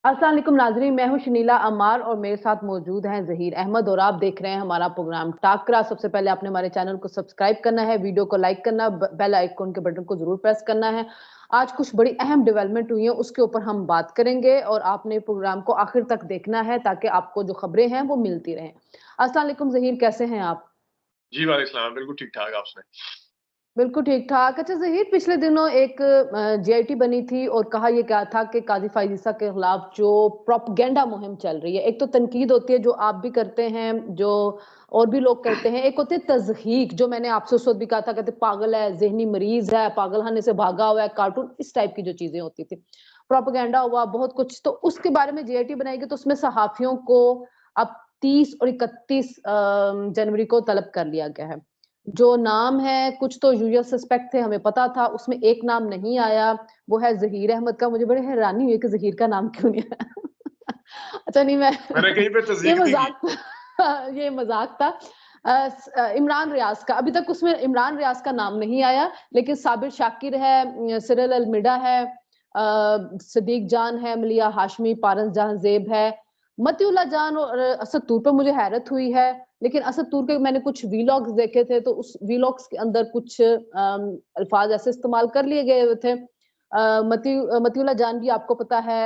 अस्सलाम वालेकुम नाजरीन, मैं हूं शनीला अमार और मेरे साथ मौजूद हैं जहीर अहमद और आप देख रहे हैं हमारा प्रोग्राम टाकरा। सबसे पहले आपने हमारे चैनल को सब्सक्राइब करना है, वीडियो को लाइक करना, बेल आइकन के बटन को जरूर प्रेस करना है। आज कुछ बड़ी अहम डेवलपमेंट हुई है, उसके ऊपर हम बात करेंगे और आपने प्रोग्राम को आखिर तक देखना है ताकि आपको जो खबरें हैं वो मिलती रहें। अस्सलाम वालेकुम जहीर, कैसे हैं आप? जी, वालेकुम सलाम। बिल्कुल ठीक-ठाक आपने। बिल्कुल ठीक-ठाक। अच्छा ज़हीर, पिछले दिनों एक जीआईटी बनी थी और कहा ये गया था कि काज़ी फ़ाइज़ ईसा के खिलाफ जो प्रोपेगेंडा मुहिम चल रही है, एक तो तनकीद होती है जो आप भी करते हैं, जो और भी लोग करते हैं, एक होती है तज़हीक जो मैंने आपसे उस वक़्त भी कहा था, कहते पागल है, ज़हनी मरीज़ है, पागलखाने से भागा हुआ है, कार्टून, इस टाइप की जो चीज़ें होती थी। प्रोपेगेंडा हुआ बहुत कुछ, तो उसके बारे में जीआईटी बनाई गई, तो उसमें सहाफ़ियों को अब 30 और 31 जनवरी को तलब कर लिया गया है। जो नाम है, कुछ तो यूजुअल सस्पेक्ट थे, हमें पता था, उसमें एक नाम नहीं आया, वो है ज़हीर अहमद का। मुझे बड़ी हैरानी हुई कि ज़हीर का नाम क्यों नहीं आया। अच्छा नहीं, मैं मैंने कहीं पे ये तस्दीक नहीं की। मज़ाक था। ये मज़ाक था। इमरान रियाज़ का, अभी तक उसमें इमरान रियाज़ का नाम नहीं आया, लेकिन साबिर शाकिर है, सिरल अलमिडा है, सदीक जान है, मलिया हाशमी, पारस जहां ज़ेब है, मतीउल्लाह जान और असद तूर पे मुझे हैरत हुई है। लेकिन असद तूर के मैंने कुछ वीलॉग्स देखे थे, तो उस वीलॉग्स के अंदर कुछ अल्फाज ऐसे इस्तेमाल कर लिए गए हुए थे। मतीउल्लाह जान भी आपको पता है,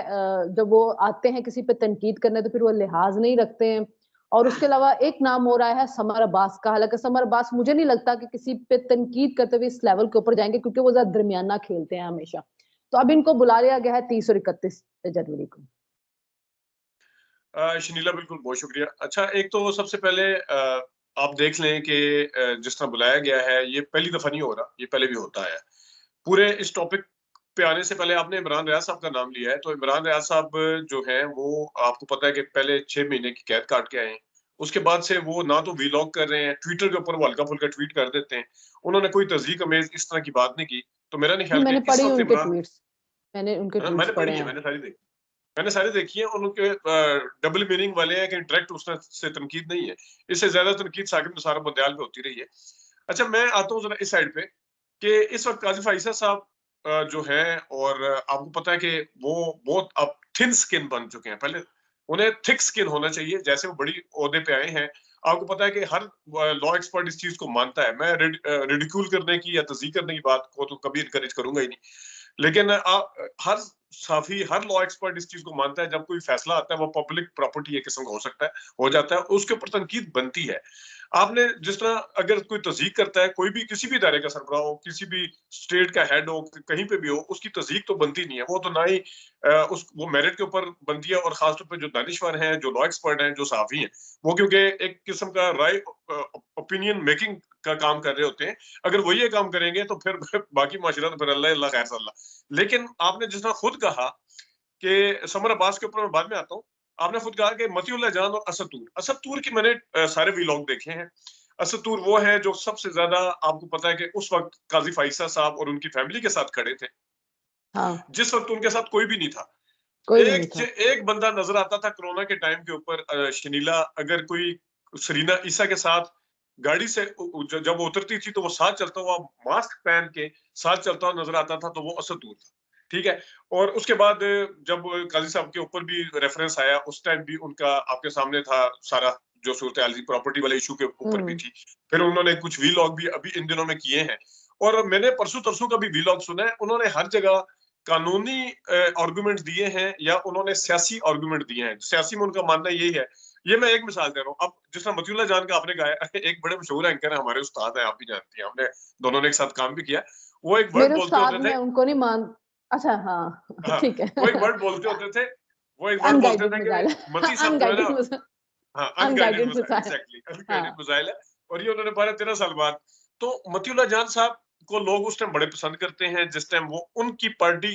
जब वो आते हैं किसी पे तनकीद करने तो फिर वो लिहाज नहीं रखते हैं। और उसके अलावा एक नाम हो रहा है समर अब्बास का। हालांकि समर अब्बास मुझे नहीं लगता कि किसी पे तनकीद करते हुए इस लेवल के ऊपर जाएंगे, क्योंकि वो ज्यादा दरमियाना खेलते हैं हमेशा। तो अब इनको बुला लिया गया है 30 और 31 जनवरी को। शनीला बिल्कुल बहुत शुक्रिया। अच्छा, एक तो सबसे पहले आप देख लें कि जिस तरह बुलाया गया है, ये पहली दफ़ा नहीं हो रहा, ये पहले भी होता है। पूरे इस टॉपिक पे आने से पहले आपने इमरान रियाज़ साहब का नाम लिया है, तो इमरान रियाज़ साहब जो हैं, वो आपको पता है कि पहले 6 महीने की कैद काट के आए हैं। उसके बाद से वो ना तो व्लॉग कर रहे हैं, ट्विटर के ऊपर वो हल्का-फुल्का ट्वीट कर देते हैं। उन्होंने कोई तज़ीक अमेज़ इस तरह की बात नहीं की। तो मेरा नहीं नहीं, ख्याल कि मैंने इस पढ़ी वक़्त उनके इमरान ट्वीट्स। मैंने उनके है ना? ट्वीट्स मैंने पढ़ी पढ़े है, हैं। मैंने सारी देखी है और उनके डबल मीनिंग वाले हैं कि डायरेक्ट उसने से तनकीद नहीं है। इससे ज़्यादा तनकीद साकिब निसार बंदयाल पे होती रही है। अच्छा, मैं आता हूँ ज़रा इस साइड पे कि इस वक़्त काज़ी फ़ाइज़ा साहब जो हैं और आपको पता है कि वो बहुत अब थिन स्किन बन चुके हैं। पहले उन्हें थिक स्किन होना चाहिए, जैसे वो बड़ी ओहदे पे आए हैं। आपको पता है कि हर लॉ एक्सपर्ट इस चीज़ को मानता है। मैं रिडिक्यूल करने की या तज़ीक करने की बात को तो कभी एनकरेज करूँगा ही नहीं। लेकिन हर साफी, हर लॉ एक्सपर्ट इस चीज को मानता है, जब कोई फैसला आता है वो पब्लिक प्रॉपर्टी एक किस्म का हो सकता है, हो जाता है, उसके ऊपर तनकीद बनती है। आपने जिस तरह अगर कोई तस्दीक करता है, कोई भी किसी भी इदारे का सरबराह हो, किसी भी स्टेट का हेड हो, कहीं पे भी हो, उसकी तस्दीक तो बनती नहीं है। वो तो ना ही उस वो मेरिट के ऊपर बनती है, और खासतौर पर जो दानिशवर हैं, जो लॉ एक्सपर्ट हैं, जो साफी हैं, वो क्योंकि एक किस्म का राय ओपिनियन मेकिंग का काम कर रहे होते हैं। अगर वो ये काम करेंगे तो फिर बाकी माशरा तो फिर अल्लाह अल्लाह खैर सल्ला। लेकिन आपने जिस तरह खुद कहा कि समर अब्बास के ऊपर मैं बाद में आता हूँ। आपने खुद कहा कि मतीउल्लाह जान और असद तूर। असद तूर की मैंने सारे व्लॉग देखे हैं। असद तूर वो है जो सबसे ज्यादा, आपको पता है कि उस वक्त काजी फाइसा साहब और उनकी फैमिली के साथ खड़े थे, हाँ, जिस वक्त उनके साथ कोई भी नहीं था। कोई भी नहीं एक था। एक बंदा नजर आता था कोरोना के टाइम के ऊपर, शनीला, अगर कोई सरीना ईसा के साथ गाड़ी से जब वो उतरती थी तो वो साथ चलता हुआ, मास्क पहन के साथ चलता हुआ नजर आता था, तो वो असद दूर था। ठीक है। और उसके बाद जब काजी साहब के ऊपर भी रेफरेंस आया, उस टाइम भी उनका आपके सामने था सारा, जो सूरत हाल थी प्रॉपर्टी वाले इशू के ऊपर भी हम्म। थी। फिर उन्होंने कुछ वीलॉग भी अभी इन दिनों में किए हैं, और मैंने परसों तरसों का भी वीलॉग सुना है। उन्होंने हर जगह कानूनी आर्गुमेंट दिए हैं या उन्होंने सियासी आर्गुमेंट दिए हैं। सियासी में उनका मानना यही है। ये मैं एक मिसाल दे रहा हूँ। अब जिस तरह मतीउल्लाह जान का आपने गाया, एक बड़े मशहूर एंकर है, हमारे उस्ताद हैं, आप भी जानती हैं, हमने दोनों ने एक साथ काम भी किया। वो एक वर्ड मेरे बोलते उस्ताद, होते थे। मैं उनको नहीं मान। अच्छा, हाँ। हाँ, ठीक वो एक है। वर्ड बोलते होते थे। वो एक वर्ड बोलते अनगाइडेड थे कि मिसाइल। मती साहब जो है ना, अनगाइडेड मिसाइल। हाँ, unguided unguided missile, missile. Exactly, हाँ। अनगाइडेड मिसाइल है। और ये उन्होंने 12-13 साल बाद, तो मतीउल्लाह जान साहब को लोग उस टाइम बड़े पसंद करते हैं, जिस टाइम वो उनकी पार्टी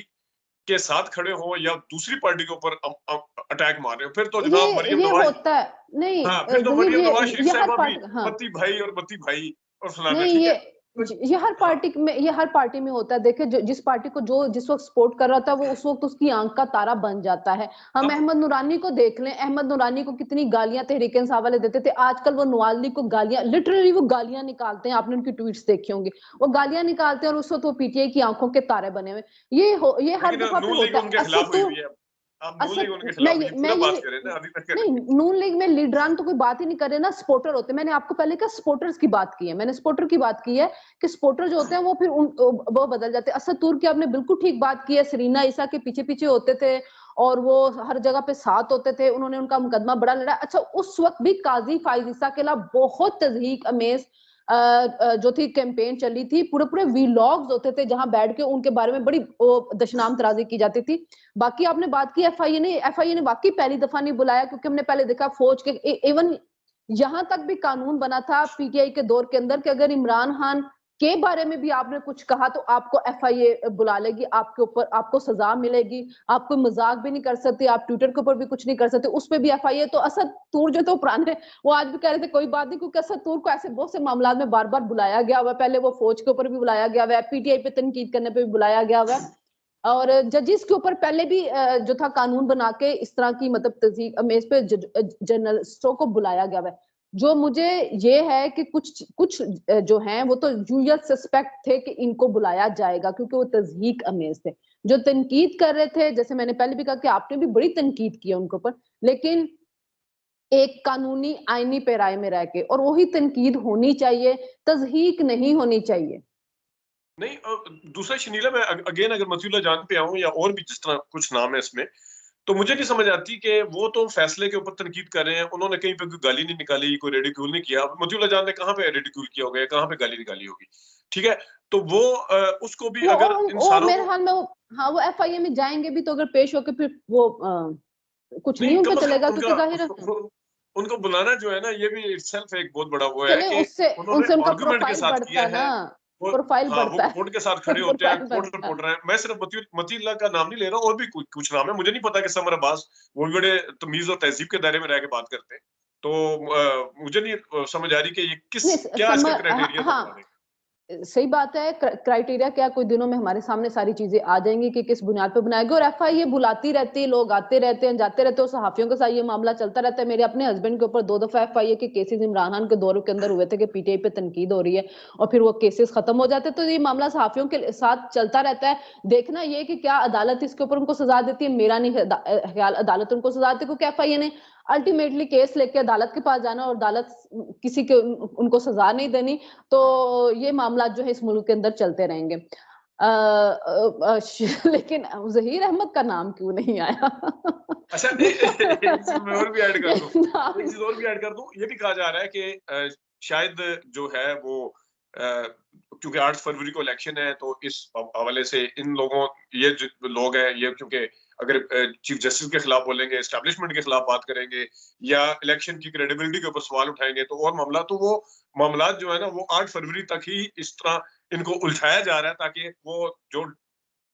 के साथ खड़े हो या दूसरी पार्टी के ऊपर अटैक मार रहे हो। फिर तो ये जनाब मरियम ये नवाज, होता है। नहीं, हाँ, फिर तो जहीर, मरियम नवाज शरीफ ये हर साहबा भी पार्टी, हाँ। मती भाई और मती भाई और फलाना, नहीं, ठीक है। तो ये हर हाँ, पार्टी में, ये हर पार्टी में होता है। देखिए, जिस पार्टी को जो जिस वक्त सपोर्ट कर रहा था, वो उस वक्त उसकी आंख का तारा बन जाता है। हम अब अहमद नूरानी को देख लें, अहमद नूरानी को कितनी गालियां तहरीक इंसाफ वाले देते थे। आजकल वो नवाज लीग को गालियां, लिटरली वो गालियां निकालते हैं। आपने उनकी ट्वीट्स देखी होंगी, वो गालियां निकालते हैं और उस वक्त वो पीटीआई की आंखों के तारे बने हुए। ये हर लेकिन दफा पे नून लीग होता है। उनके खिलाफ असद हुई तो हुई है। आप नून लीग उनके मैं खिलाफ ये नहीं, पूरा बात करें ना, अभी तक नहीं, नून लीग में लीडरान तो कोई बात ही नहीं कर रहे ना, सपोर्टर होते हैं। मैंने आपको पहले कहा सपोर्टर्स की बात की है, मैंने सपोर्टर की बात की है कि सपोर्टर जो होते हैं वो फिर वो बदल जाते हैं। असद तुर्की आपने बिल्कुल ठीक बात की है, सरीना ईसा के पीछे पीछे होते थे और वो हर जगह पे साथ होते थे, उन्होंने उनका मुकदमा बड़ा लड़ा। अच्छा, उस वक्त भी काजी फाइज ईसा के खिलाफ बहुत तजहीक अमेज जो थी कैंपेन चली थी, पूरे पूरे वीलॉग्स होते थे जहां बैठ के उनके बारे में बड़ी दशनाम तराजी की जाती थी। बाकी आपने बात की एफआईए ने वाकई पहली दफा नहीं बुलाया, क्योंकि हमने पहले देखा फौज के इवन यहां तक भी कानून बना था पीटीआई के दौर के अंदर कि अगर इमरान खान के बारे में भी आपने कुछ कहा तो आपको एफआईए बुला लेगी, आपके ऊपर आपको सजा मिलेगी, आप कोई मजाक भी नहीं कर सकते, आप ट्विटर के ऊपर भी कुछ नहीं कर सकते, उस पर भी एफआईए। तो असद तूर जो तो पुराने, वो आज भी कह रहे थे कोई बात नहीं, क्योंकि असद तूर को ऐसे बहुत से मामला में बार बार बुलाया गया हुआ, पहले वो फौज के ऊपर भी बुलाया गया हुआ है, पीटीआई पे तनकीद करने पे भी बुलाया गया हुआ है, और जजिस के ऊपर पहले भी जो था कानून बना के इस तरह की मतलब तस्दीक अमेज पे जर्नलिस्टों को बुलाया गया है। जो मुझे ये है कि कुछ कुछ जो हैं वो तो यूजुअल सस्पेक्ट थे कि इनको बुलाया जाएगा, क्योंकि वो तस्दीक अमेज थे। जो तनकीद कर रहे थे, जैसे मैंने पहले भी कहा कि आपने भी बड़ी तनकीद की है उनके ऊपर, लेकिन एक कानूनी आईनी पैराए में रह के, और वही तनकीद होनी चाहिए, तजहीक नहीं होनी चाहिए। नहीं, दूसरा शनीला, मैं अगेन अगर मतीउल्लाह जान पे आऊं या और भी जिस तरह कुछ नाम है इसमें, तो मुझे नहीं समझ आती कि वो तो फैसले के ऊपर तनकीद कर रहे हैं, उन्होंने कहीं पे कोई गाली नहीं निकाली, कोई रेडिक्यूल नहीं किया। मतीउल्लाह जान ने कहाँ पे रेडिक्यूल किया होगा, कहाँ पे गाली निकाली होगी? ठीक है, तो वो उसको भी अगर वो इंसानों मेरे को, हाल में हाँ वो एफआईए में जाएंगे भी तो अगर पेश होकर फिर वो कुछ नहीं नहीं उन पे कम से कम चलेगा, उनका क्योंकि जाहिर है उनको बुलाना जो है ना, ये भी इटसेल्फ एक बहुत बड़ा वो है चले, कि उससे उन्होंने उनसे उनका आर्गुमेंट के प्रोफाइल साथ बढ़ता किया है ना, है। वो, प्रोफाइल हाँ, वो बढ़ता है। कोर्ट के साथ खड़े होते हैं, प्रोफाइल कोर्ट बढ़ता है। रिपोर्टर हैं। मैं सिर्फ मतीउल्लाह का नाम नहीं ले रहा, और भी कुछ नाम है, मुझे नहीं पता कि समर अब्बास वो भी बड़े तमीज और तहजीब के दायरे में रह के बात करते हैं। तो मुझे नहीं समझ आ रही कि ये किस, नहीं क्या इसका समर, क्राइटेरिया था हाँ बुलाने का। सही बात है। क्राइटेरिया क्या, कुछ दिनों में हमारे सामने सारी चीजें आ जाएंगी कि किस बुनियाद पर बनाएगा, और एफआईए बुलाती रहती है, लोग आते रहते हैं जाते रहते हैं, सहाफियों के साथ ये मामला चलता रहता है। मेरे अपने हस्बैंड के ऊपर 2 दफा एफआईए के केसेस इमरान खान के दौर के अंदर हुए थे कि पीटीआई पे तनकीद हो रही है, और फिर वो केसेस खत्म हो जाते, तो ये मामला सहाफियों के साथ चलता रहता है। देखना ये कि क्या अदालत इसके ऊपर उनको सजा देती है, मेरा नहीं ख्याल अदालत उनको सजा देती, क्योंकि एफआईए ने अल्टीमेटली केस लेके अदालत के पास जाना और अदालत किसी के उनको सजा नहीं देनी। तो ये मामला जो है इस मुल्क के अंदर चलते रहेंगे। लेकिन जहीर अहमद का नाम क्यों नहीं आया? अच्छा, एक चीज मैं और भी ऐड कर दूं, नाम एक चीज और भी ऐड कर दूं, ये भी कहा जा रहा है कि शायद जो है वो क्योंकि 8 फरवरी को इलेक्शन है, तो इस हवाले से इन लोगों, ये जो लोग हैं, ये क्योंकि अगर चीफ जस्टिस के खिलाफ बोलेंगे, एस्टैब्लिशमेंट के खिलाफ बात करेंगे, या इलेक्शन की क्रेडिबिलिटी के ऊपर सवाल उठाएंगे, तो और मामला, तो वो मामला जो है ना, वो 8 फरवरी तक ही इस तरह इनको उलझाया जा रहा है, ताकि वो जो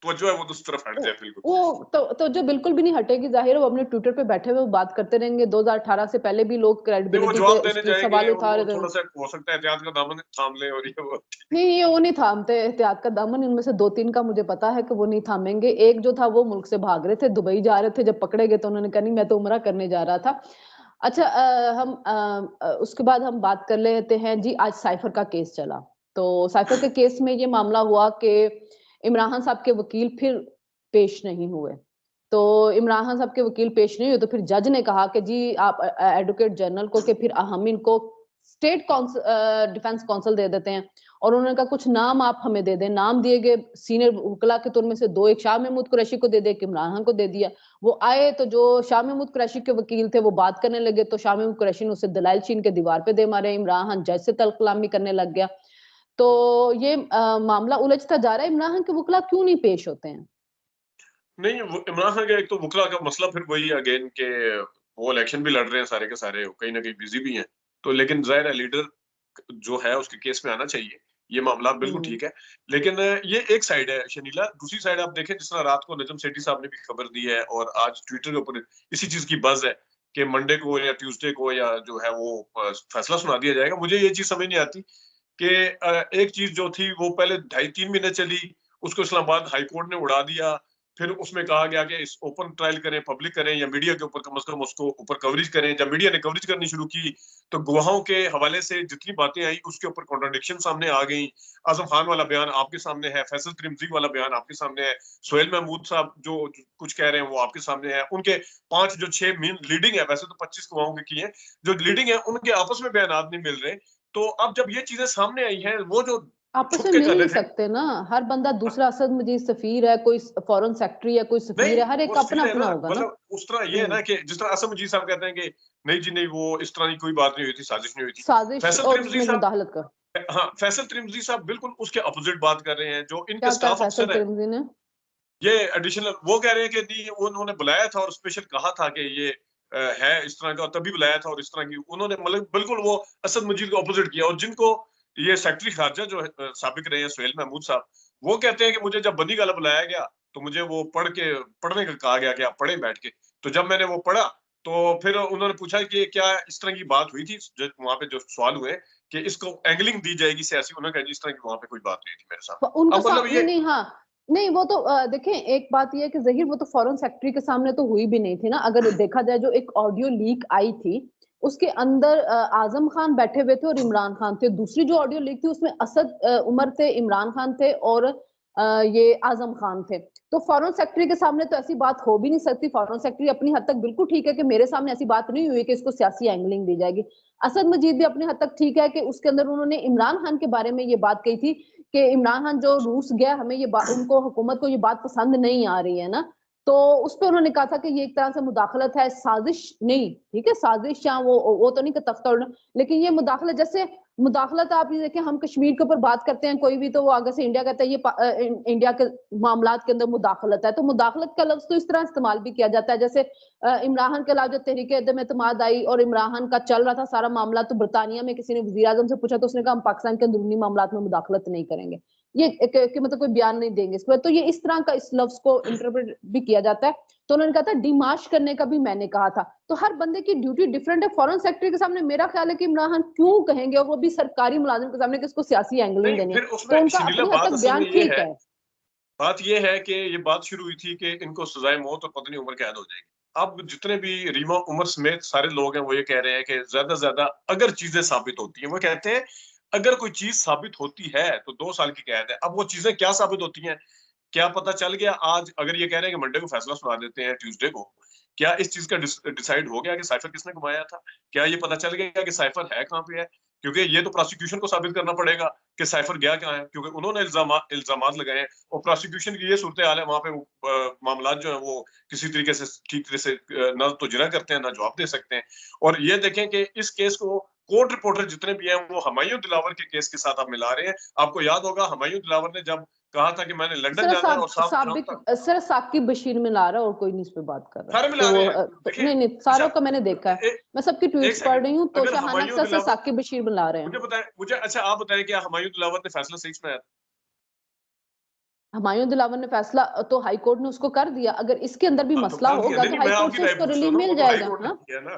तवज्जो है वो दूसरी तरफ हट जाए बिल्कुल। वो तो जो बिल्कुल भी नहीं हटेगी, जाहिर है वो अपने ट्विटर पे बैठे हुए वो बात करते रहेंगे। 2018 से पहले भी लोग नहीं, वो क्रेडिबिलिटी जवाब के देने उसके जाएंगे सवाल और उठा वो रहे थे। थोड़ा सा हो सकता है एहतियात का दामन थाम ले, और ये वो नहीं, ये वो नहीं थामते एहतियात का दामन, इनमें से 2-3 का मुझे पता है कि वो नहीं थामेंगे। एक जो था वो मुल्क से भाग रहे थे, दुबई जा रहे थे, जब पकड़े गए तो उन्होंने कहा नहीं मैं तो उम्रा करने जा रहा था। अच्छा, उसके बाद हम बात कर लेते हैं जी। आज साइफर का केस चला, तो साइफर के केस में ये मामला हुआ कि इमरान खान साहब के वकील फिर पेश नहीं हुए। तो इमरान खान साहब के वकील पेश नहीं हुए, तो फिर जज ने कहा कि जी आप एडवोकेट जनरल को, कि फिर हम इनको स्टेट डिफेंस काउंसिल दे देते हैं, और उन्होंने कहा कुछ नाम आप हमें दे दें। नाम दिए गए सीनियर वकला के तौर में से 2, एक शाह महमूद कुरैशी को दे दिया, एक इमरान खान को दे दिया। वो आए तो जो शाह महमूद कुरैशी के वकील थे वो बात करने लगे, तो शाह महमूद कुरैशी ने उसे दलाइल छीन के दीवार पे दे मारे। इमरान खान जज से तलकलामी करने लग गया। तो ये मामला उलझता जा रहा है। इमरान खान के वकला क्यों नहीं पेश होते हैं? नहीं, वो इमरान खान का एक तो वकला का मसला फिर वही अगेन के वो इलेक्शन भी लड़ रहे हैं सारे के सारे, कहीं ना कहीं बिजी भी हैं, तो लेकिन जाहिर है लीडर जो है उसके केस में आना चाहिए, ये मामला बिल्कुल ठीक है। लेकिन ये एक साइड है शनीला, दूसरी साइड आप देखें, जिस तरह रात को नजम सेठी साहब ने भी खबर दी है, और आज ट्विटर के ऊपर इसी चीज की बज है कि मंडे को या ट्यूसडे को या जो है वो फैसला सुना दिया जाएगा। मुझे ये चीज समझ नहीं आती कि एक चीज जो थी वो पहले 2.5-3 महीने चली, उसको इस्लामाबाद हाई कोर्ट ने उड़ा दिया, फिर उसमें कहा गया कि इस ओपन ट्रायल करें, पब्लिक करें, या मीडिया के ऊपर कम से कम उसको ऊपर कवरेज करें। जब मीडिया ने कवरेज करनी शुरू की तो गवाहों के हवाले से जितनी बातें आई उसके ऊपर कॉन्ट्रडिक्शन सामने आ गई। आजम खान वाला बयान आपके सामने है, फैसल त्रिमजी वाला बयान आपके सामने है, सोहेल महमूद साहब जो कुछ कह रहे हैं वो आपके सामने है, उनके 5 जो 6 मेन लीडिंग है, वैसे तो 25 गवाहों के की है, जो लीडिंग है उनके आपस में बयान नहीं मिल रहे। तो अब जब ये चीजें सामने आई हैं, वो जो आपस छुप में के मिल कर नहीं रहे थे, सकते ना, हर बंदा दूसरा, असद मजीद सफीर है, कोई फॉरेन सेक्रेटरी है, कोई सफीर नहीं, है, हर एक वो का स्टिल अपना है अपना ना, होगा ना। मतलब उस तरह ये है ना कि जिस तरह असम मजीद साहब कहते हैं कि नहीं जी नहीं, वो इस तरह की कोई बात नहीं हुई थी, साजिश नहीं हुई थी। साजिश फैसल और त्रिमजी उसमें साहब, मुदाखलत कर। हाँ, फैसल त्रिमजी साहब बिल्कुल उसके अपोजिट बात कर रहे हैं। जो इनके क्या कहा स्टाफ फैसल अफसर है, तिरमिज़ी ने? ये एडिशनल, वो कह रहे हैं कि नहीं, उन्होंने बुलाया था और स्पेशल कहा था कि ये है इस तरह का, तभी बुलाया था, और इस तरह की उन्होंने मतलब बिल्कुल वो असद मजीद को अपोजिट किया। और जिनको ये सेक्रेटरी खारजा जो साबिक रहे हैं सोहेल महमूद साहब, वो कहते हैं कि मुझे जब बनी गाला बुलाया गया तो मुझे वो पढ़ने का कहा गया कि आप पढ़े बैठ के। तो जब मैंने वो पढ़ा तो फिर उन्होंने पूछा कि क्या इस तरह की बात हुई थी, जो वहां पे जो सवाल हुए कि इसको एंगलिंग दी जाएगी सियासी, उन्होंने कहा जी इस तरह की वहां पे कोई बात नहीं थी मेरे साथ। उनको अब मतलब नहीं ये नहीं, हाँ, नहीं वो तो देखें, एक बात ये है कि जहीर वो तो फॉरेन सेक्रेटरी के सामने तो हुई भी नहीं थी ना। अगर देखा जाए, जो एक ऑडियो लीक आई थी उसके अंदर आजम खान बैठे हुए थे और इमरान खान थे। दूसरी जो ऑडियो लीक थी उसमें असद उमर थे, इमरान खान थे और ये आजम खान थे। तो फॉरेन सेक्रेटरी के सामने तो ऐसी बात हो भी नहीं सकती। फॉरेन सेक्रेटरी अपनी हद तक बिल्कुल ठीक है कि मेरे सामने ऐसी बात नहीं हुई कि इसको सियासी एंगलिंग दी जाएगी। असद मजीद भी अपनी हद तक ठीक है कि उसके अंदर उन्होंने इमरान खान के बारे में ये बात कही थी कि इमरान खान जो रूस गया, हमें ये उनको हुकूमत को ये बात पसंद नहीं आ रही है ना। तो उस पर उन्होंने कहा था कि ये एक तरह से मुदाखलत है, साजिश नहीं, ठीक है, साजिश या वो तो नहीं कि तख्ता उड़ना, लेकिन ये मुदाखलत, जैसे मुदाखलत आप ये देखें, हम कश्मीर के ऊपर बात करते हैं कोई भी, तो वो आगे से इंडिया कहता है ये इंडिया के मामलात के अंदर मुदाखलत है। तो मुदाखलत का लफ्ज तो इस तरह इस्तेमाल भी किया जाता है, जैसे इमरान खान के अलावा जो तहरीक अदम एतमाद आई और इमरान खान का चल रहा था सारा मामला, तो बरतानिया में किसी ने वजीर आजम से पूछा तो उसने कहा हम पाकिस्तान के अंदरूनी मामलात में मुदाखलत नहीं करेंगे, ये कि मतलब कोई बयान नहीं देंगे इस पर। तो ये इस तरह का इस लफ्ज को इंटरप्रेट भी किया जाता है। तो उन्होंने कहा था डिमाश करने का भी मैंने कहा था। तो हर बंदे की ड्यूटी डिफरेंट है। फॉरेन सेक्रेटरी के सामने मेरा ख्याल है कि इमरान खान क्यों कहेंगे, और वो भी सरकारी मुलाजिम के सामने, कि इसको सियासी एंगलिंग नहीं, देनी है। फिर तो उसमें उनका शर्मिला अपनी हद बात तक असल बयान में ये ठीक है, है। बात ये है कि ये बात शुरू हुई थी कि इनको सजाए मौत और पत्नी उम्र कैद हो जाएगी। अब जितने भी रीमा उमर समेत सारे लोग हैं वो ये कह रहे हैं कि ज्यादा से ज्यादा अगर चीजें साबित होती हैं, वो कहते हैं अगर कोई चीज साबित होती है तो 2 साल की कैद है। अब वो चीजें क्या साबित होती हैं, क्या पता चल गया आज, अगर ये कह रहे हैं कि मंडे को फैसला सुना देते हैं, ट्यूसडे को, क्या इस चीज का डिसाइड हो गया कि साइफर किसने घुमाया था? क्या ये पता चल गया कि साइफर है कहाँ पे है? क्योंकि ये तो प्रोसिक्यूशन को साबित करना पड़ेगा कि साइफर गया कहाँ है, क्योंकि उन्होंने इल्जामात लगाए हैं और प्रोसिक्यूशन की ये सूरत हाल है, वहां पे मामलात जो है वो किसी तरीके से ठीक तरह से ना तो जिरा करते हैं ना जवाब दे सकते हैं। और ये देखें कि इस केस को कोर्ट रिपोर्टर जितने भी हैं वो हुमायूं दिलावर के केस के साथ आप मिला रहे हैं। आपको याद होगा हुमायूं दिलावर ने जब कहा था कि मैंने लंदन जाना है और शाम तक, सिर्फ साकिब बशीर में ला रहा है और कोई नहीं इस पे बात कर रहा है। सारे मिला रहे तो, हैं। देखिए, नहीं नहीं, सारों अच्छा, का मैंने देखा है, ए, मैं सबकी एक ट्वीट्स पढ़ सेकंड, रही हूँ। तो अगर शाहाना हुमायूं अख्तर से दिलावर, साकिब बशीर में ला रहे हैं। मुझे बताएं, मुझे अच्छा आप बताएं क्या हुमायूं दिलावर ने फैसला सही सुनाया? हुमायूं दिलावर ने फैसला तो हाई कोर्ट ने उसको कर दिया। अगर इसके अंदर भी हाँ, तो मसला कर दिया। होगा नहीं तो नहीं, हाई मैं कोर्ट आपकी से राय उसको पूछ रहा रिलीफ हूँ ना, मिल वो तो हाई जाएगा कोर्ट ने ना। किया ना,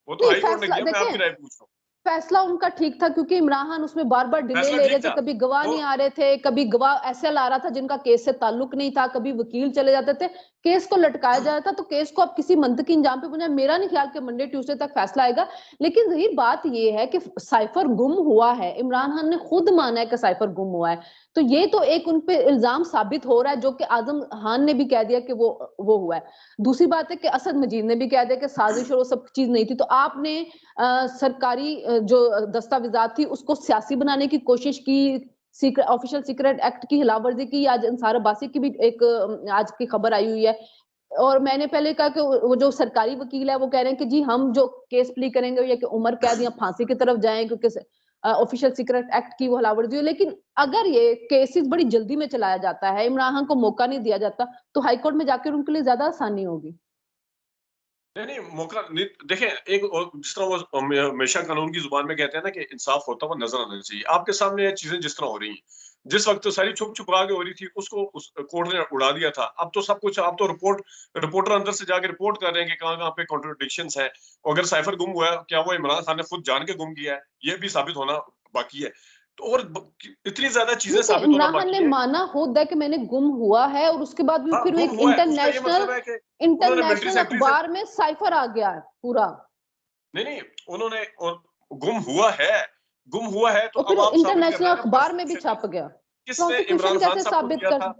वो तो नहीं, हाई कोर्ट ने फैसला किया, मैं आपकी देखें, राय पूछ रहा हूँ। फैसला उनका ठीक था क्योंकि इमरान खान उसमें बार बार डिले फैसला ले रहे ठीक थे, था कभी गवाह वो, नहीं आ रहे थे, कभी गवाह ऐसे ला रहा था जिनका केस से ताल्लुक नहीं था, कभी वकील चले जाते थे, केस को लटकाया जा रहा था। तो केस को अब किसी मंतकी इंजाम पे पहुंचा, मेरा नहीं ख्याल कि मंडे ट्यूसडे तक फैसला आएगा। लेकिन जहीर बात यह है कि साइफर गुम हुआ है, इमरान खान ने खुद माना है कि साइफर गुम हुआ है। तो ये तो एक उन पे इल्जाम साबित हो रहा है, जो कि आजम खान ने भी कह दिया कि वो हुआ है। दूसरी बात है कि असद मजीद ने भी कह दिया कि साजिश और वो सब चीज नहीं थी। तो आपने सरकारी जो दस्तावेजात थी उसको सियासी बनाने की कोशिश की, सीक्रेट ऑफिशियल सीक्रेट एक्ट की खिलाफवर्जी की। आज अंसार अब्बासी की भी एक आज की खबर आई हुई है। और मैंने पहले कहा कि वो जो सरकारी वकील है वो कह रहे हैं कि जी हम जो केस प्ली करेंगे या कि उम्र कैद या फांसी की तरफ जाएं, क्योंकि ऑफिशियल सीक्रेट एक्ट की वो खिलाफवर्जी है। लेकिन अगर ये केसेस बड़ी जल्दी में चलाया जाता है, इमरान खान को मौका नहीं दिया जाता, तो हाईकोर्ट में जाकर उनके लिए ज्यादा आसानी होगी। नहीं नहीं, मौका नहीं, देखें, एक जिस तरह वो हमेशा कानून की जुबान में कहते हैं ना कि इंसाफ होता हुआ नजर आना चाहिए। आपके सामने ये चीजें जिस तरह हो रही हैं, जिस वक्त तो सारी छुप छुपा के हो रही थी उसको उस कोर्ट ने उड़ा दिया था। अब तो सब कुछ, अब तो रिपोर्टर अंदर से जाके रिपोर्ट कर रहे हैं कि कहाँ कहाँ पे कॉन्ट्रोडिक्शंस है। और अगर साइफर गुम हुआ है, क्या वो इमरान खान ने खुद जान के गुम किया है, ये भी साबित होना बाकी है। तो और इतनी ज्यादा चीजें नहीं, तो साबित होना इमरान खान ने बाकी है। माना खुद है कि मैंने गुम हुआ है, और उसके बाद भी हाँ, फिर वो गुम एक हुआ है, उसका ये इंटरनेशनल मतलब है कि उन्होंने मिलिट्री इंटरनेशनल सेक्रेटरी से, अखबार में साइफर आ गया है पूरा। नहीं, उन्होंने गुम हुआ है, गुम हुआ है तो और फिर अब वो आप साबित कर रहे इंटरनेशनल हैं ना अखबार में भी प्रोसिक्यूशन ने। छप गया। किसने प्रोसिक्यूशन इमरान खान कैसे साहब को साबित दिया कर। था,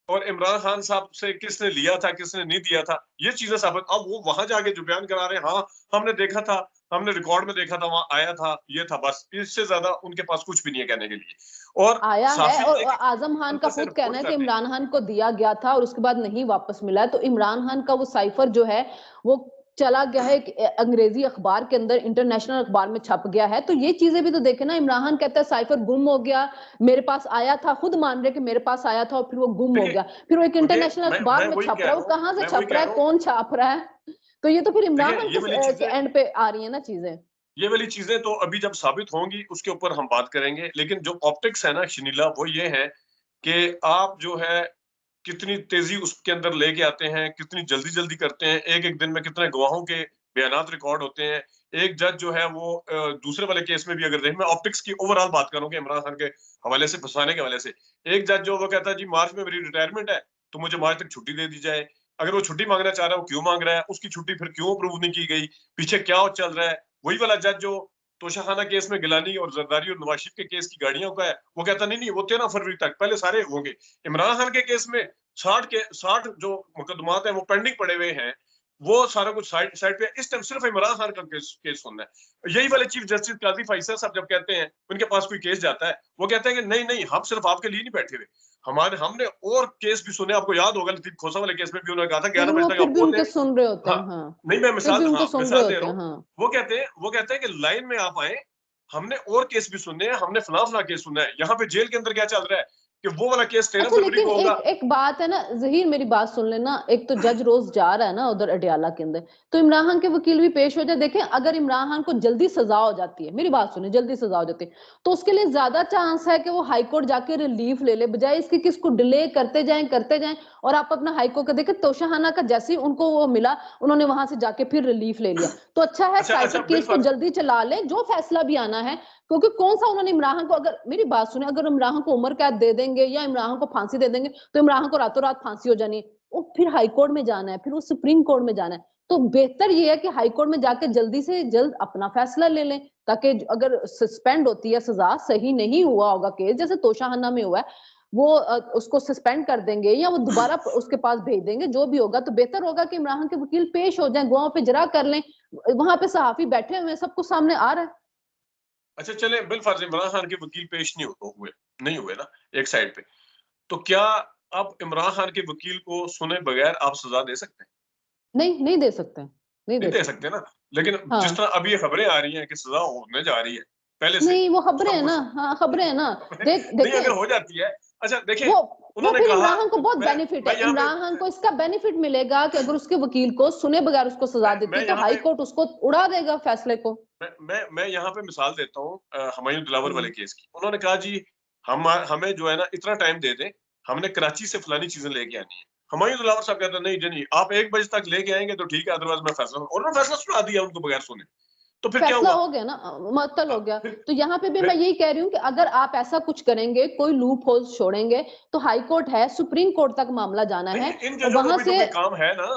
और इमरान खान साहब से किसने लिया था, किसने नहीं दिया था, ये चीजें साबित। अब वो वहां जाके जो बयान करा रहे हैं, हाँ हमने देखा था, हमने रिकॉर्ड में देखा था, वहां आया था, ये था, बस इससे ज्यादा उनके पास कुछ भी नहीं है कहने के लिए। और आया है, साफी और है कि आजम खान का अंदर से खुद कहना रिपोर्ट है कि कर रहे हैं। इमरान खान को दिया गया था और उसके बाद नहीं वापस मिला है। तो इमरान खान का वो साइफर जो है वो चला गया है अंग्रेजी अखबार के अंदर, इंटरनेशनल अखबार में छप गया है। तो ये चीजें भी तो देखे ना। इमरान खान कहता है साइफर गुम हो गया, मेरे पास आया था, खुद मान रहे कि मेरे पास आया था, और फिर वो गुम हो देखिए, गया। फिर वो एक ये इंटरनेशनल अखबार मैं में वही छप कह रहा है, रहा वो हूँ, कहाँ से मैं वही छप कह रहा है, रहा हूँ। कौन छाप रहा है। तो ये तो फिर इमरान देखिए खान के एंड पे आ रही है ना चीजें। ये वाली चीजें तो अभी जब साबित होंगी उसके ऊपर हम बात करेंगे, लेकिन जो ऑप्टिक्स है ना शनीला, वो ये है कि आप जो है कितनी तेजी उसके अंदर लेके आते हैं, कितनी जल्दी जल्दी करते हैं, एक एक दिन में कितने गवाहों के बयानात रिकॉर्ड होते हैं। एक जज जो है वो दूसरे वाले केस में भी अगर देखें, मैं ऑप्टिक्स की ओवरऑल बात करूंगा इमरान खान के हवाले से, फंसाने के हवाले से। एक जज जो वो कहता है जी मार्च में मेरी रिटायरमेंट है, तो मुझे मार्च तक छुट्टी दे दी जाए। अगर वो छुट्टी मांगना चाह रहा है, वो क्यों मांग रहा है, उसकी छुट्टी फिर क्यों अप्रूव नहीं की गई, पीछे क्या चल रहा है। वही वाला जज जो तोशाखाना केस में गिलानी और जरदारी और नवाज शरीफ के केस की गाड़ियों का है, वो कहता नहीं नहीं वो 13 फरवरी तक पहले सारे होंगे। इमरान खान के केस में 60 जो मुकदमात हैं वो पेंडिंग पड़े हुए हैं, वो सारा कुछ साइड साइड पे इस टाइम सिर्फ इमरान खान का केस सुनना है। यही वाले चीफ जस्टिस काजी फैसल साहब जब कहते हैं उनके पास कोई केस जाता है, वो कहते हैं कि नहीं नहीं हम सिर्फ आपके लिए नहीं बैठे हुए, हमारे हमने और केस भी सुने। आपको याद होगा लतीफ खोसा वाले केस में भी उन्होंने कहा था फिर 11 वो बजे तक फिर आप भी बोल उनके रहे सुन रहे होते हैं। हैं, हाँ, हाँ। नहीं मैं फिर भी मिसाल, उनको हाँ सुन रहे मिसाल दे होते रहा हैं, हूँ। हाँ। वो कहते हैं कि लाइन में आप आए, हमने और केस भी सुनने हैं, हमने फला फला केस सुना है। यहाँ पे जेल के अंदर क्या चल रहा है कि वो वाला केस 13 अच्छा, फरवरी लेकिन को होगा। एक एक बात है ना जहीर, मेरी बात सुन लेना। एक तो जज रोज जा रहा है ना उधर अडियाला के अंदर, तो इमरान खान के वकील भी पेश हो जाए। देखें, अगर इमरान खान को जल्दी सजा हो जाती है, मेरी बात सुने, जल्दी सजा हो जाती है, तो उसके लिए ज्यादा चांस है कि वो हाईकोर्ट जाके रिलीफ ले ले, बजाय इसके किसको डिले करते जाएं। और आप अपना हाईकोर्ट का देखें, तोशाखाना का जैसे ही उनको वो मिला, उन्होंने वहां से जाके फिर रिलीफ ले लिया। तो अच्छा है अच्छा अच्छा साइफर केस को बिल्कुल। जल्दी चला ले, जो फैसला भी आना है। क्योंकि कौन सा उन्होंने इमरान खान को, अगर मेरी बात सुने, अगर इमरान खान को उम्र कैद दे देंगे या इमरान खान को फांसी दे देंगे, तो इमरान खान को रातों रात फांसी हो जानी है। वो फिर हाई कोर्ट में जाना है, फिर वो सुप्रीम कोर्ट में जाना है। तो बेहतर ये है कि हाई कोर्ट में जाके जल्दी से जल्द अपना फैसला ले लें, ताकि अगर सस्पेंड होती है सजा, सही नहीं हुआ होगा केस, जैसे तोशाखाना में हुआ है, वो उसको सस्पेंड कर देंगे या वो दोबारा उसके पास भेज देंगे, जो भी होगा। तो बेहतर होगा कि इमरान खान के वकील पेश हो जाएं, गवाहों पे जरा कर लें। वहां पे सहाफी बैठे हुए हैं, सब कुछ सामने आ रहा है। अच्छा चले बिलफर्ज इमरान खान के वकील पेश नहीं हुए ना एक साइड पे, तो क्या अब इमरान खान के वकील को सुने बगैर आप सजा दे सकते हैं? नहीं, नहीं दे सकते, नहीं नहीं दे दे सकते। सकते ना। लेकिन जिस हाँ, तरह अभी ये खबरें आ रही हैं कि सजा होने जा रही है पहले से नहीं, वो खबरें सब है ना, कुछ, हाँ खबरें है ना। नहीं देखें, अगर हो जाती है। अच्छा देखें, वो वो उन्होंने फिर कहा, इमरान खान को बहुत बेनिफिट है। मैं यहाँ पे इमरान खान को इसका बेनिफिट मिलेगा कि अगर उसके वकील को सुने बगैर उसको सजा देती मैं है, तो यहाँ हाई पे कोर्ट उसको उड़ा देगा फैसले को। मैं यहाँ पे मिसाल देता हूँ हुमायूं दिलावर वाले हम्म। केस की। उन्होंने कहा जी हम हमें जो है ना इतना टाइम दे दें, हमने कराची से फलानी चीजें लेके आनी है। हुमायूं दिलावर साहब कहते हैं नहीं जी नहीं, आप 1 बजे तक लेके आएंगे तो ठीक है, अदरवाइज मैं फैसला, और उन्होंने फैसला सुना दिया उनको बगैर सुने। तो फिर क्या फैसला हुआ? हो गया ना, मुअत्तल हो गया। फिर तो यहाँ पे भी मैं फिर यही कह रही हूँ कि अगर आप ऐसा कुछ करेंगे, कोई लूप होल्स छोड़ेंगे, तो हाई कोर्ट है, सुप्रीम कोर्ट तक मामला जाना नहीं है। इन और जजों को वहां भी तो से, कोई काम है ना।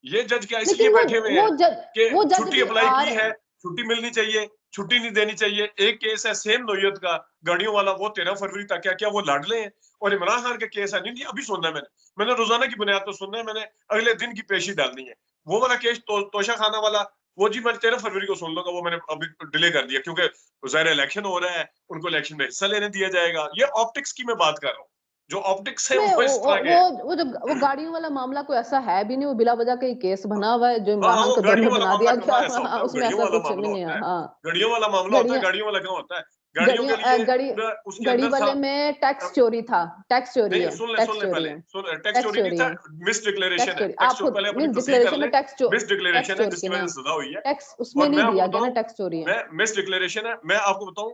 ये जज क्या इसलिए लेकिन वो बैठे हुए वो हैं जज कि वो जज छुट्टी भी अप्लाई आ की रहे। है, छुट्टी मिलनी चाहिए, छुट्टी नहीं देनी चाहिए। एक केस है सेम नोयत का गाड़ियों वाला, वो 13 फरवरी तक, क्या क्या वो लाडले हैं? और इमरान खान का केस है, नहीं नहीं अभी सुनना है मैंने रोजाना की बुनियाद पर सुनना है, मैंने अगले दिन की पेशी डालनी है। वो वाला केस तोशा खाना वाला, वो जी मैं 13 फरवरी को सुन लूंगा, वो मैंने अभी डिले कर दिया क्योंकि जाहिर इलेक्शन हो रहा है, उनको इलेक्शन में हिस्सा लेने दिया जाएगा। ये ऑप्टिक्स की मैं बात कर रहा हूँ, जो ऑप्टिक्स है मैं वो इस तरह के हैं। वो जो वो गाड़ियों वाला मामला कोई ऐसा है भी नहीं, वो बिला वजह का ही केस बना हुआ है, जो हाँ इमरान हाँ, खान वो के दौर गाड़ियों में वाला बना मामला दिया गया। कहाँ ऐसा होता हाँ, है, वो उसमें गाड़ियों ऐसा वाला कुछ मामला नहीं है, होता है। हाँ। गाड़ियों वाला मामला होता है, गाड़ियां गाड़ियों वाला कहाँ होता है? गाड़ियों के लिए गड़ी उसके गड़ी अंदर था, वाले में टैक्स चोरी था। टैक्स चोरी नहीं है, सुन टैक्स ले चोरी पहले, है, टैक्स टैक्स चोरी नहीं चोरी था, है, मिस डिक्लेरेशन टैक्स है। चोरी। टैक्स आप खुद पहले अपनी नहीं, तस्दीक कर डिक्लेरेशन ले। में मिस टैक्स डिक्लेरेशन है चोरी की जिसकी ना, वजह से सजा हुई है। टैक्स उसमें और मैं नहीं आपको दिया गया ना, बताऊं, टैक्स चोरी है। मैं मिस डिक्लेरेशन है, मैं आपको बताऊं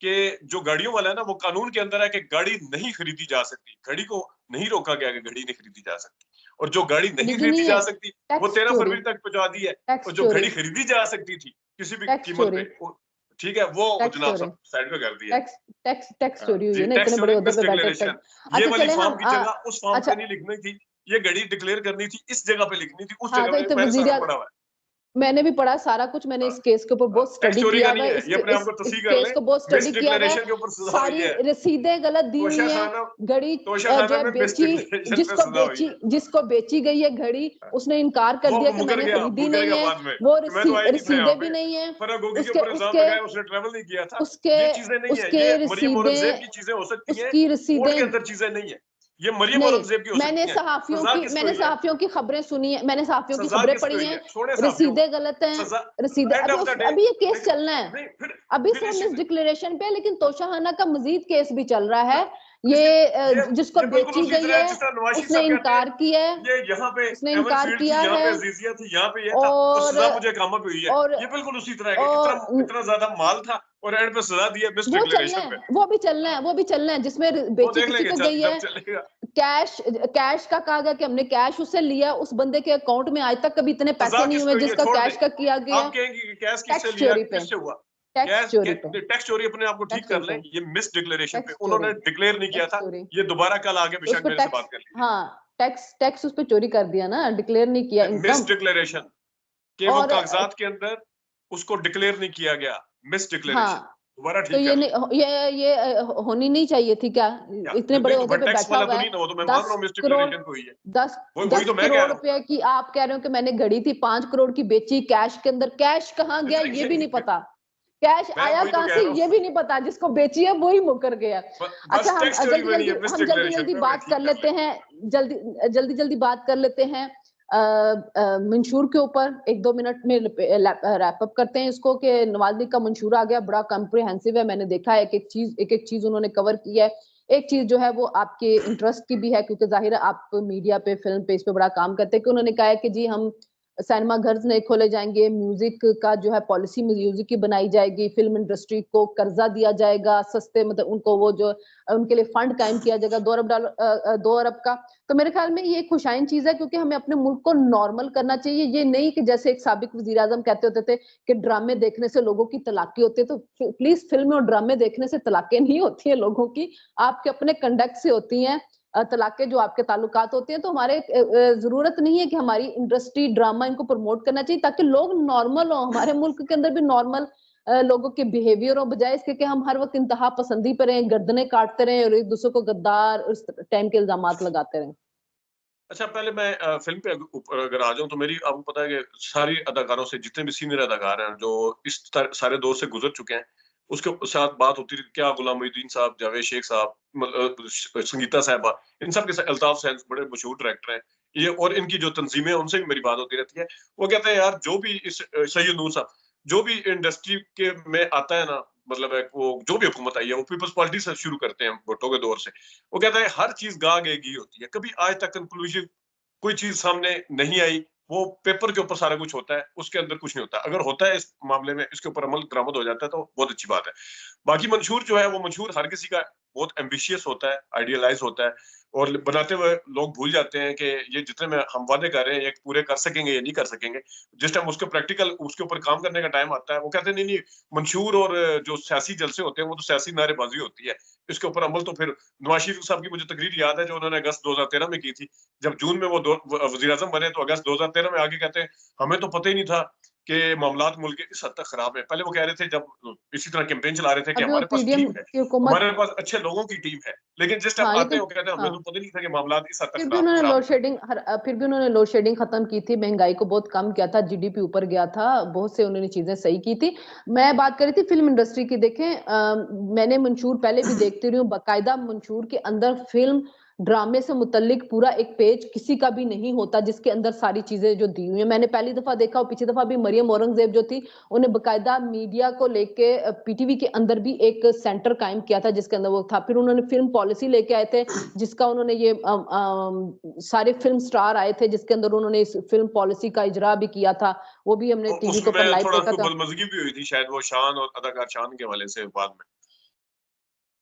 कि जो गाड़ियों वाला है ना, वो कानून के अंदर है कि गाड़ी नहीं खरीदी जा सकती, गाड़ी को नहीं रोका गया कि गाड़ी नहीं खरीदी जा सकती। और जो गाड़ी नहीं खरीदी खरीदी नहीं जा है, सकती वो टैक्स 13 चोरी, फरवरी तक पहुंचा दी है। और टैक्स जो चोरी, घड़ी खरीदी जा सकती थी किसी भी टैक्स कीमत चोरी। पे, ठीक है, वो टैक्स जनाब चोरी, सब साइड पे कर दिया। टैक्स चोरी हुई जी, है ना, टैक्स इतने बड़े चोरी, ओहदे पे बैठे मिसडिक्लेरेशन। ये अच्छा वाली चले फॉर्म हम की जगह उस फॉर्म अच्छा पे नहीं लिखनी थी, ये घड़ी डिक्लेयर करनी थी, इस जगह पे लिखनी थी, उस हाँ, जगह तो पे इतने मैंने सारा वजीर पढ़ा हुआ है। मैंने भी पढ़ा सारा कुछ, मैंने हाँ, इस केस के ऊपर बहुत टैक्स स्टडी चोरी किया का हुआ नहीं है, है, ये अपने आप को इस तस्दीक कर केस लें, को बहुत स्टडी किया हुआ है, मिसडिक्लेरेशन के ऊपर सजा हुई सारी है। रसीदें गलत दी हुई हैं, घड़ी तोशाखाना जो में बेची, मिसडिक्लेरेशन पे सजा हुई है। जिसको बेची गई है घड़ी, उसने इनकार कर दिया कि मैंने खरीदी मुकर नहीं गया है, बाद में, वो मैं तो आया नहीं था यहाँ रसीदें भी पे। नहीं है, फर्रुख गोगी के उसके ऊपर इल्जाम उसके लगाया, उसने ट्रैवल नहीं किया था। उसके ये चीजें नहीं है, उसके ये मरियम औरंगजेब रसीदें की चीजें हो सकती हैं, उसकी कोर्ट के रसीदें अंदर चीजें नहीं है। ये मरियम नहीं, औरंगजेब की हो सकती हैं। सजा किसको हुई है? मैंने सहाफियों की खबरें सुनी है, मैंने सहाफियों की सजा खबरें किसको पढ़ी हुई है? हैं, छोड़े साहबियों को। रसीदें गलत हैं, सजा रसीदें एंड ऑफ द डे, अभी ये केस लेकिन चलना है, नहीं अभी फिर सिर्फ इस मिस चीज डिक्लेरेशन पे, लेकिन तोशाहाना का मजीद केस भी चल रहा है, इसके ये जिसको ये बिल्कुल बेची उसी गई तरह है है जिस तरह नवाज शरीफ उसने साहब कहते हैं, इनकार किया है, ये यहाँ पे उसने एमन इनकार फील्ड थी, किया यहाँ है, पे अजीजिया थी, यहाँ पे ये था, और और सजा मुझे कामा पे हुई है। और ये बिल्कुल उसी तरह है कि इतना और इतना ज्यादा माल था और एंड पे सजा दी है मिस वो चलना डिक्लेरेशन पे। है, वो भी चलना है, हाँ, वो भी चलना है, जिसमें वो बेची देख किसी लेंगे को गई जब है, चलेगा। कैश का कहा गया कि हमने कैश उससे लिया, उस बंदे के अकाउंट में आज तक कभी इतने सजा पैसे नहीं हुए किसको हुई है जिसका छोड़ कैश दें। का किया गया। आप कहेंगे कि कैश किससे टैक्स लिया, चोरी पे, किससे हुआ? टैक्स चोरी पे, टैक्स चोरी अपने आप को ठीक टैक्स कर चोरी लें, पे, ये मिस डिक्लेरेशन पे टैक्स चोरी, उन्होंने डिक्लेयर नहीं किया टैक्स था। चोरी, ये दोबारा कल आगे उस बेशक पे मेरे से टैक्स, बात कर लीजिए। हाँ, टैक्स उस पे चोरी कर दिया ना, डिक्लेयर नहीं किया मिस इनकम, डिक्लेरेशन कि वो और कागजात के अंदर उसको डिक्लेयर नहीं किया गया, मिस डिक्लेरेशन हाँ, दोबारा तो ठीक कर लें। ये होनी नहीं चाहिए थी क्या, क्या इतने बड़े नहीं तो ओहदे फिर पे टैक्स बैठा वाला हुआ तो है, नहीं ना, वो तो मैं मान रहा 10 हूँ मिस करोड़ डिक्लेरेशन को ही है। 10 वही 10 तो मैं कह करोड़ रहा हूँ। रुपए की आप कह रहे हो कि मैंने घड़ी थी, 5 करोड़ की बेची कैश के अंदर, कैश कहाँ गया ये भी नहीं पता, कैश मैं आया वही तो कहाँ कह से रहा ये हूँ। भी नहीं पता, जिसको बेची है वही मुकर गया। अच्छा, बस हम टैक्स चोरी जल्दी बनी जल्दी है मिस हम जल्दी डिक्लेरेशन जल्दी पे, मैं बात ठीक कर कर लेते लें। हैं, जल्दी जल्दी बात कर लेते हैं मंशूर के ऊपर, 1-2 मिनट में रैप अप करते हैं इसको, कि नवाज लीग का मंशूर आ गया, बड़ा कॉम्प्रिहेंसिव है, मैंने देखा है एक एक चीज उन्होंने कवर की है। एक चीज जो है वो आपके इंटरेस्ट की भी है, क्योंकि जाहिर है आप मीडिया पे, फिल्म पे, इस पे बड़ा काम करते हैं, कि उन्होंने कहा है कि जी हम सिनेमा घर नहीं खोले जाएंगे, म्यूजिक का जो है पॉलिसी म्यूजिक की बनाई जाएगी, फिल्म इंडस्ट्री को कर्जा दिया जाएगा सस्ते, मतलब उनको वो जो उनके लिए फंड कायम किया जाएगा $2 अरब का। तो मेरे ख्याल में ये खुशाइन चीज है, क्योंकि हमें अपने मुल्क को नॉर्मल करना चाहिए, ये नहीं कि जैसे एक साबिक वजीर आजम कहते होते थे कि ड्रामे देखने से लोगों की तलाकी होती है, तो प्लीज फिल्में और ड्रामे देखने से तलाकें नहीं होती है लोगों की, आपके अपने कंडक्ट से होती हैं तलाके, जो आपके ताल्लुकात होते हैं। तो हमारे जरूरत नहीं है कि हमारी इंडस्ट्री ड्रामा इनको प्रमोट करना चाहिए, ताकि लोग नॉर्मल हो, हमारे मुल्क के अंदर भी नॉर्मल लोगों के बिहेवियर हो, बजाय इसके कि हम हर वक्त इंतहा पसंदी पे रहें, गर्दनें काटते रहें और एक दूसरे को गद्दार उस टाइम के इल्जाम लगाते रहें। अच्छा, पहले मैं फिल्म पे ऊपर अगर आ जाऊं तो मेरी आपको पता है कि सारी अदाकारों से, जितने भी सीनियर अदाकार हैं जो इस सारे दौर से गुजर चुके हैं, उसके साथ बात होती थी, क्या गुलाम मोहिउद्दीन साहब, जावेद शेख साहब, संगीता साहबा, इन सब के साथ अल्ताफ सैन बड़े मशहूर डायरेक्टर हैं ये, और इनकी जो तंजीमें, उनसे भी मेरी बात होती रहती है। वो कहते हैं यार, जो भी इस सैयद नूर साहब, जो भी इंडस्ट्री के में आता है ना, मतलब है वो जो भी हुकूमत आई है वो पीपल्स पार्टी से शुरू करते हैं, भुट्टो के दौर से। वो कहता है हर चीज गा गेगी होती है, कभी आज तक कंक्लूसिव कोई चीज सामने नहीं आई। वो पेपर के ऊपर सारा कुछ होता है, उसके अंदर कुछ नहीं होता। अगर होता है इस मामले में, इसके ऊपर अमल दरामद हो जाता है तो बहुत अच्छी बात है। बाकी मंशूर जो है, वो मंशूर हर किसी का बहुत एम्बिशियस होता है, आइडियलाइज होता है, और बनाते हुए लोग भूल जाते हैं कि ये जितने में हम वादे कर रहे हैं ये पूरे कर सकेंगे या नहीं कर सकेंगे। जिस टाइम उसके प्रैक्टिकल उसके ऊपर काम करने का टाइम आता है, वो कहते हैं नहीं नहीं, मंशूर और जो सियासी जलसे होते हैं वो तो सियासी नारेबाजी होती है, इसके ऊपर अमल तो फिर। नवाज शरीफ साहब की मुझे तकरीर याद है जो उन्होंने अगस्त 2013 में की थी, जब जून में वो वजीर आजम बने, तो अगस्त 2013 में आगे कहते हैं हमें तो पता ही नहीं था कि मामलात मुल्क के इस हद तक खराब है। पहले वो कह रहे थे, जब इसी तरह कैंपेन चला रहे थे, कि अभी वो हमारे पास पीडीएम टीम है, की हुकूमत, हमारे पास अच्छे लोगों की टीम है, लेकिन जिस टाइम हाँ आते हैं लेकिन वो कहते हैं हमें हाँ, तो पता नहीं था कि मामलात इस हद तक फिर भी उन्होंने खराब लोड है। शेडिंग फिर भी उन्होंने लोड शेडिंग खत्म की थी, महंगाई को बहुत कम किया था, जीडीपी ऊपर गया था, बहुत से उन्होंने चीजें सही की थी। मैं बात कर रही थी फिल्म इंडस्ट्री की, देखें मैंने मंशूर पहले भी देखती रही हूँ, बाकायदा मंशूर के अंदर फिल्म ड्रामे से मुतल्लिक पूरा एक पेज किसी का भी नहीं होता जिसके अंदर सारी चीजें जो दी हुई है। मैंने पहली दफा देखा, और पिछली दफा भी मरियम औरंगजेब जो थी, उन्हें बाकायदा मीडिया को लेके पीटीवी के अंदर भी एक सेंटर कायम किया था जिसके अंदर वो था। फिर उन्होंने फिल्म पॉलिसी लेके आए थे, जिसका उन्होंने ये सारे फिल्म स्टार आए थे जिसके अंदर उन्होंने इस फिल्म पॉलिसी का इजरा भी किया था, वो भी हमने टीवी के ऊपर उसमें लाइव थोड़ा देखा था। बदमजगी भी हुई थी शायद, वो शान और अदाकार शान के हवाले से बाद में।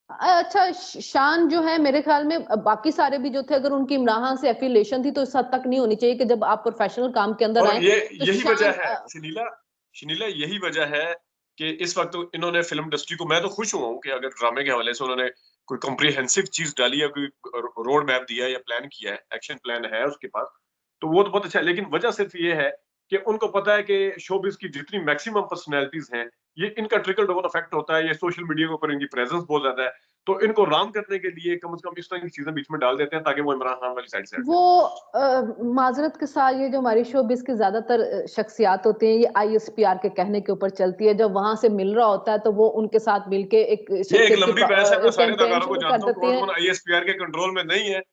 अच्छा, शान जो है मेरे ख्याल में, बाकी सारे भी जो थे, अगर उनकी इमरान से एफिलिएशन थी तो इस हद तक नहीं होनी चाहिए, कि जब आप प्रोफेशनल काम के अंदर और आए ये तो यही शान वजह है शनीला, यही वजह है कि इस वक्त तो इन्होंने फिल्म इंडस्ट्री को, मैं तो खुश हुआ हूँ कि अगर ड्रामे के हवाले से उन्होंने कोई कॉम्प्रिहेंसिव चीज डाली है, कोई रोड मैप दिया है या प्लान किया है, एक्शन प्लान है उसके पास, तो वो तो बहुत अच्छा है। लेकिन वजह सिर्फ ये है कि उनको पता है कि शोबिज की जितनी मैक्सिमम पर्सनैलिटीज हैं, ये इनका ट्रिकल डाउन इफेक्ट होता है, ये सोशल मीडिया के ऊपर इनकी प्रेजेंस बहुत ज्यादा है, तो इनको राम करने के लिए कम से कम इस तरह की चीजें बीच में डाल देते हैं ताकि वो इमरान खान वाली साइड से हट वो माजरत के साथ ये जो हमारी शोबिस की ज्यादातर शख्सियात होती हैं, ये आईएसपीआर के कहने के ऊपर चलती है। जब वहां से मिल रहा होता है तो वो उनके साथ मिलके एक ये एक लंबी बहस है। मैं सारे कैंपेन अदाकारों को शुरू कर जानता हूँ देती कौन है। कौन आईएसपीआर के कंट्रोल में नहीं है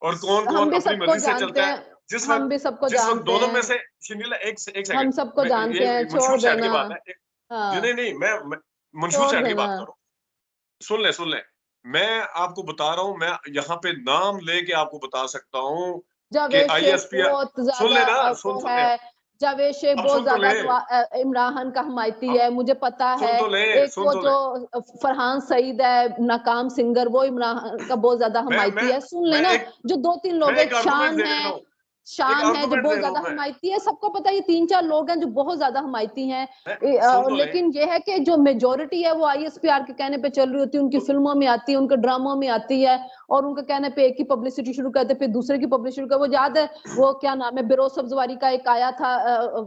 और कौन हम कौन भी अपनी सबको मर्जी से जानते चलता है। हैं, हम भी सबको जिस वक्त जानते दोनों में हैं, से शनीला, एक हम सेकंड, सबको मैं जानते ये हैं, छोड़ मंशूर साहब की देना। बात है हाँ, नहीं नहीं, मैं मंशूर छोड़ साहब की देना। बात करो, सुन ले, मैं आपको बता रहा हूँ, मैं यहाँ पे नाम लेके आपको बता सकता हूँ कि जावेद शेख आईएसपीआर, बहुत सुन ज्यादा लेना, वो सुन ले, है। जावेद शेख अब बहुत सुन तो ले, ज्यादा इमरान खान का हमायती अब है, मुझे पता सुन है। तो ले, एक वो जो फरहान सईद है, नाकाम सिंगर, वो इमरान खान का बहुत ज्यादा मैं हमायती मैं है। सुन मैं लेना, एक जो दो तीन मैं लोग हैं, एक आर्गुमेंट दे रहा हूँ, एक शान है जो आर्गुमेंट बहुत दे रहा ज्यादा हूँ हमायती है। सबको पता है ये तीन चार लोग हैं जो बहुत ज्यादा हमायती हैं। सुन तो ले, लेकिन ये है कि जो मेजोरिटी है वो आईएसपीआर के कहने पे चल रही होती है, उनकी फिल्मों में आती है, उनके ड्रामों में आती है, और उनके कहने पे एक ही पब्लिसिटी शुरू करते, फिर दूसरे की पब्लिसिटी कर। वो याद है वो क्या नाम है, बिरोज सब्जवारी का एक आया था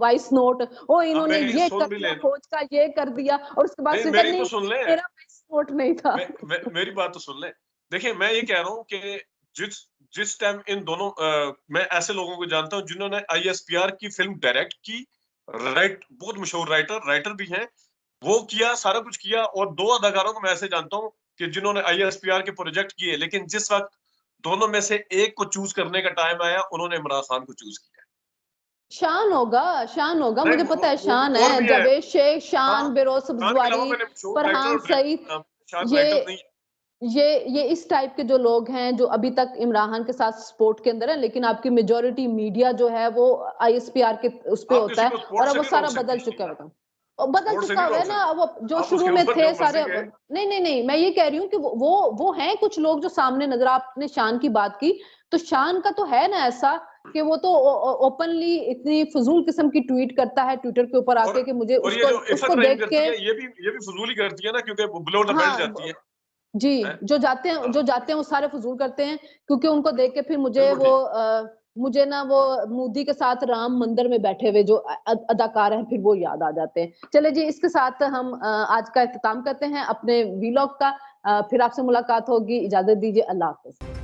वॉइस नोट, वो अब इन्होंने मेरी ये सुन कर भी दिया, ले, फौज का ये कर दिया, और उसके बाद नहीं से मेरी नहीं तो सुन ले, मेरा वॉइस नोट नहीं था। मेरी बात तो सुन ले। देखिए मैं ये कह रहा हूँ कि जिस जिस टाइम इन दोनों मैं ऐसे लोगों को जानता हूँ जिन्होंने आईएसपीआर की फिल्म डायरेक्ट की, बहुत मशहूर राइटर भी हैं, वो किया, सारा कुछ किया, और दो अदाकारों को मैं ऐसे जानता हूँ कि जिन्होंने आईएसपीआर के प्रोजेक्ट किए, लेकिन जिस वक्त दोनों में से एक को चूज करने का टाइम आया, उन्होंने इमरान खान को चूज किया। शान होगा, शान होगा, नहीं मुझे पता है वो शान और है। भी है। जावेद शेख, हाँ, शान, बिरोज खान के अलावा सब्जवारी, मैंने मशहूर राइटर फरहान और सईद, डायरेक्टर नाम, शायद ये राइटर नहीं है। ये इस टाइप के जो लोग हैं जो अभी तक इमरान खान के साथ सपोर्ट के अंदर है, लेकिन आपकी मेजोरिटी मीडिया जो है वो आईएसपीआर के उस पे आप होता किसी है, को और स्पोर्ट अब से वो नहीं सारा रोक सकते बदल चुका शकीला, है। और बदल स्पोर्ट से चुका नहीं हुआ है रोक ना वो, जो सकते, आप शुरू उसके में ऊपर थे जो सारे। मर्जी के। नहीं, मैं ये कह रही हूँ कि वो हैं कुछ लोग जो सामने नजर, आपने शान की बात की, तो शान का तो है ना ऐसा कि वो तो ओपनली इतनी फजूल किस्म की ट्वीट करता है ट्विटर के ऊपर आके कि मुझे और ये उसको जो इफत उसको रहीम देख करती के। है, ये भी फजूली करती है ना, क्योंकि बिलो द बेल्ट जाती हाँ है, जी, हैं? हाँ, जो जाते हैं वो सारे फजूल करते हैं, क्योंकि उनको देख के फिर मुझे बिल्कुल वो ठीक। मुझे ना वो मोदी के साथ राम मंदिर में बैठे हुए जो अदाकार हैं, फिर वो याद आ जाते हैं। चले जी, इसके साथ हम आज का इख्तिताम करते हैं अपने वीलॉग का। फिर आपसे मुलाकात होगी, इजाजत दीजिए, अल्लाह हाफिज।